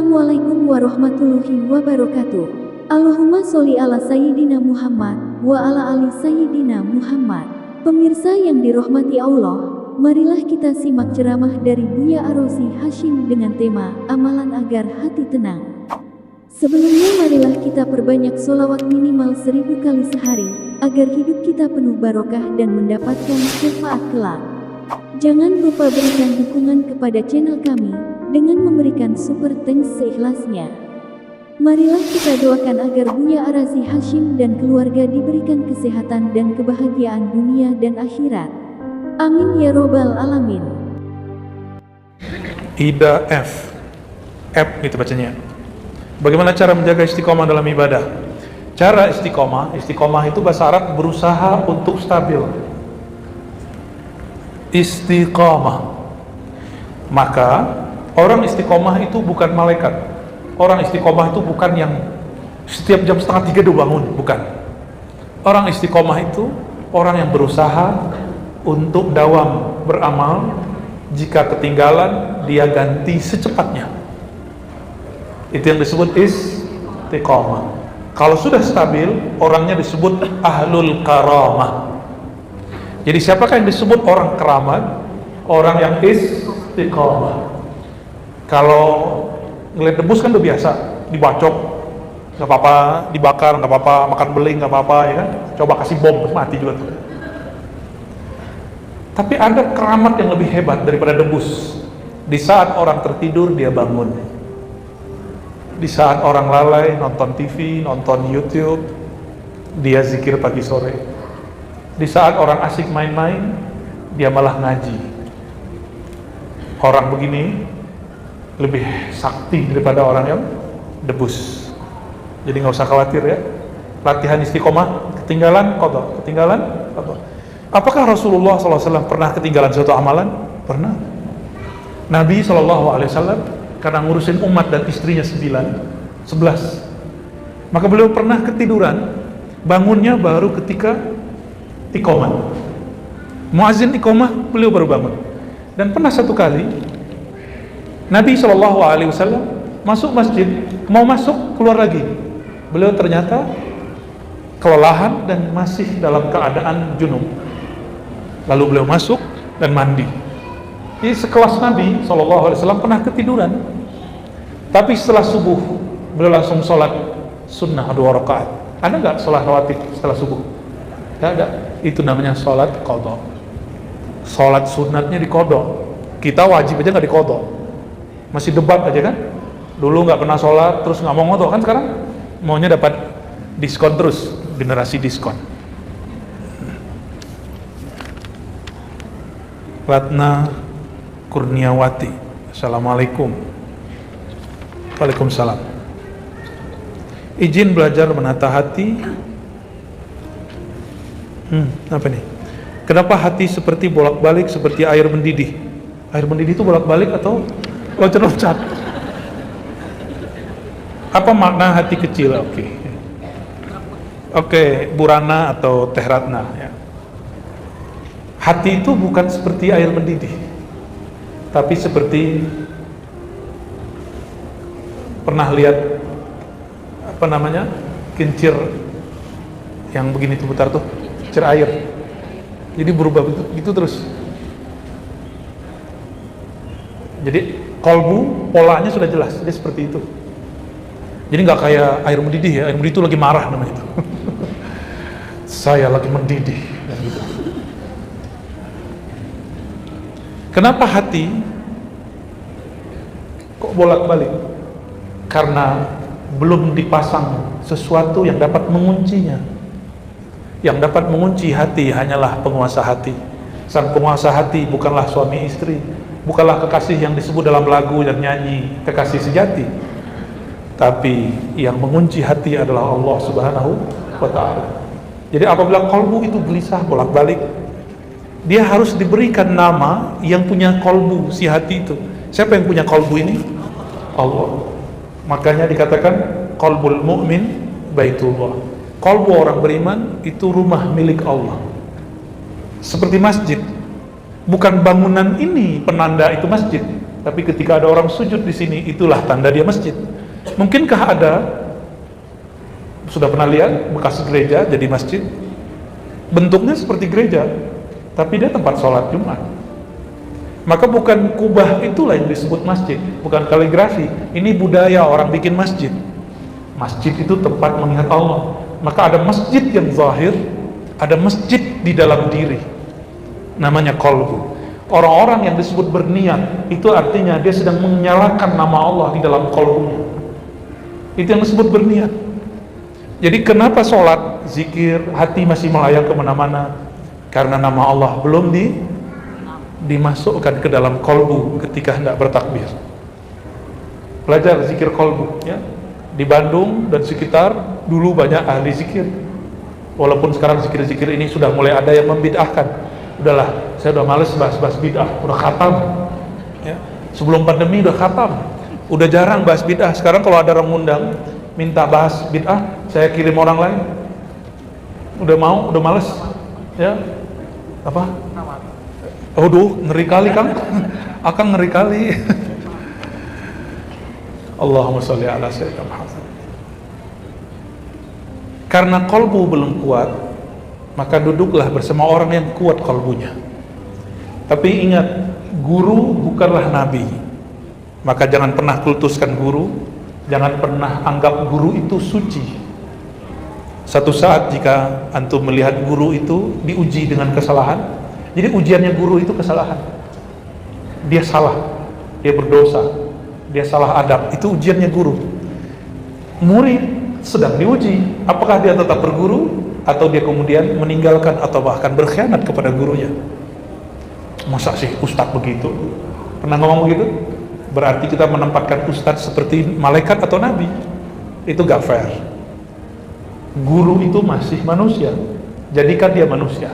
Assalamualaikum warahmatullahi wabarakatuh. Allahumma sholli ala Sayyidina Muhammad wa ala ali Sayyidina Muhammad. Pemirsa yang dirahmati Allah, marilah kita simak ceramah dari Buya Arosi Hashim dengan tema Amalan Agar Hati Tenang. Sebelumnya marilah kita perbanyak sholawat minimal 1000 kali sehari, agar hidup kita penuh barokah dan mendapatkan syafaat kelak. Jangan lupa berikan dukungan kepada channel kami dengan memberikan super thanks seikhlasnya. Marilah kita doakan agar Buya Arosi Hashim dan keluarga diberikan kesehatan dan kebahagiaan dunia dan akhirat. Amin ya robbal alamin. Ida F. F gitu bacanya. Bagaimana cara menjaga istiqomah dalam ibadah? Cara istiqomah itu bahasa Arab berusaha untuk stabil. Istiqomah. Maka orang istiqomah itu bukan malaikat. Orang istiqomah itu bukan yang setiap jam 2:30 udah bangun, bukan. Orang istiqomah itu orang yang berusaha untuk dawam beramal. Jika ketinggalan, dia ganti secepatnya. Itu yang disebut istiqomah. Kalau sudah stabil, orangnya disebut ahlul karamah. Jadi siapakah yang disebut orang keramat? Orang yang istiqomah. Kalau ngeliat debus kan udah biasa, dibacok nggak apa-apa, dibakar nggak apa-apa, makan beling nggak apa-apa, ya kan? Coba kasih bom mati juga tuh. Tapi ada keramat yang lebih hebat daripada debus. Di saat orang tertidur dia bangun. Di saat orang lalai nonton TV, nonton YouTube, dia zikir pagi sore. Di saat orang asik main-main, dia malah ngaji. Orang begini lebih sakti daripada orang yang debus. Jadi nggak usah khawatir ya. Latihan istiqomah, ketinggalan qadha, ketinggalan qadha. Apakah Rasulullah SAW pernah ketinggalan suatu amalan? Pernah. Nabi SAW karena ngurusin umat dan istrinya 11. Maka beliau pernah ketiduran, bangunnya baru ketika iqomah. Muazin iqomah, beliau baru bangun. Dan pernah satu kali Nabi SAW masuk masjid, mau masuk keluar lagi. Beliau ternyata kelelahan dan masih dalam keadaan junub. Lalu beliau masuk dan mandi. Jadi sekelas Nabi SAW pernah ketiduran. Tapi setelah subuh beliau langsung sholat sunnah 2 rakaat. Ada nggak sholat rawatib setelah subuh? Nggak ada. Itu namanya sholat qadha. Sholat sunatnya di qadha. Kita wajib aja nggak di qadha. Masih debat aja kan? Dulu nggak pernah sholat, terus nggak mau qadha kan, sekarang maunya dapat diskon terus, generasi diskon. Ratna Kurniawati, Assalamualaikum. Waalaikumsalam. Izin belajar menata hati. Apa nih? Kenapa hati seperti bolak-balik seperti air mendidih? Air mendidih itu bolak-balik atau loncat-loncat? Apa makna hati kecil? Oke, Burana atau Teh Ratna ya. Hati itu bukan seperti air mendidih, tapi seperti, pernah lihat apa namanya, kincir yang begini tuh putar tuh, kincir air. Jadi berubah gitu terus. Jadi kolbu polanya sudah jelas, jadi seperti itu. Jadi nggak kayak air mendidih ya, air mendidih itu lagi marah namanya itu. Saya lagi mendidih, dan gitu. Kenapa hati kok bolak-balik? Karena belum dipasang sesuatu yang dapat menguncinya. Yang dapat mengunci hati hanyalah penguasa hati. Sang penguasa hati bukanlah suami istri, bukanlah kekasih yang disebut dalam lagu dan nyanyi kekasih sejati, tapi yang mengunci hati adalah Allah Subhanahu wa ta'ala. Jadi apabila kolbu itu gelisah bolak-balik, dia harus diberikan nama yang punya kolbu si hati itu. Siapa yang punya kolbu ini? Allah. Makanya dikatakan qalbul mu'min baitullah. Kolbu orang beriman itu rumah milik Allah. Seperti masjid. Bukan bangunan ini penanda itu masjid. Tapi ketika ada orang sujud di sini, itulah tanda dia masjid. Mungkinkah ada, sudah pernah lihat bekas gereja jadi masjid? Bentuknya seperti gereja, tapi dia tempat sholat Jumat. Maka bukan kubah itulah yang disebut masjid, bukan kaligrafi. Ini budaya orang bikin masjid. Masjid itu tempat mengingat Allah. Maka ada masjid yang zahir, ada masjid di dalam diri, namanya qalbu. Orang-orang yang disebut berniat, itu artinya dia sedang menyalakan nama Allah di dalam qalbunya. Itu yang disebut berniat. Jadi kenapa sholat, zikir, hati masih melayang kemana-mana? Karena nama Allah belum dimasukkan ke dalam qalbu ketika hendak bertakbir. Belajar zikir qalbu ya. Di Bandung dan sekitar dulu banyak ahli zikir. Walaupun sekarang zikir-zikir ini sudah mulai ada yang membid'ahkan. Udahlah, saya udah males bahas-bahas bid'ah, udah khatam ya. Sebelum pandemi udah khatam, udah jarang bahas bid'ah. Sekarang kalau ada orang undang minta bahas bid'ah, saya kirim orang lain. Udah males ya. Apa? Aduh, ngeri kali Kang. Akan ngeri kali. Allahumma sholli ala sayyidina Muhammad. Karena kolbu belum kuat, maka duduklah bersama orang yang kuat kolbunya. Tapi ingat, guru bukanlah nabi. Maka jangan pernah kultuskan guru, jangan pernah anggap guru itu suci. Satu saat jika antum melihat guru itu diuji dengan kesalahan, jadi ujiannya guru itu kesalahan. Dia salah, dia berdosa, dia salah adab, itu ujiannya guru. Murid sedang diuji, apakah dia tetap berguru atau dia kemudian meninggalkan atau bahkan berkhianat kepada gurunya. Masa sih ustadz begitu? Pernah ngomong begitu? Berarti kita menempatkan ustadz seperti malaikat atau nabi. Itu gak fair. Guru itu masih manusia, jadikan dia manusia.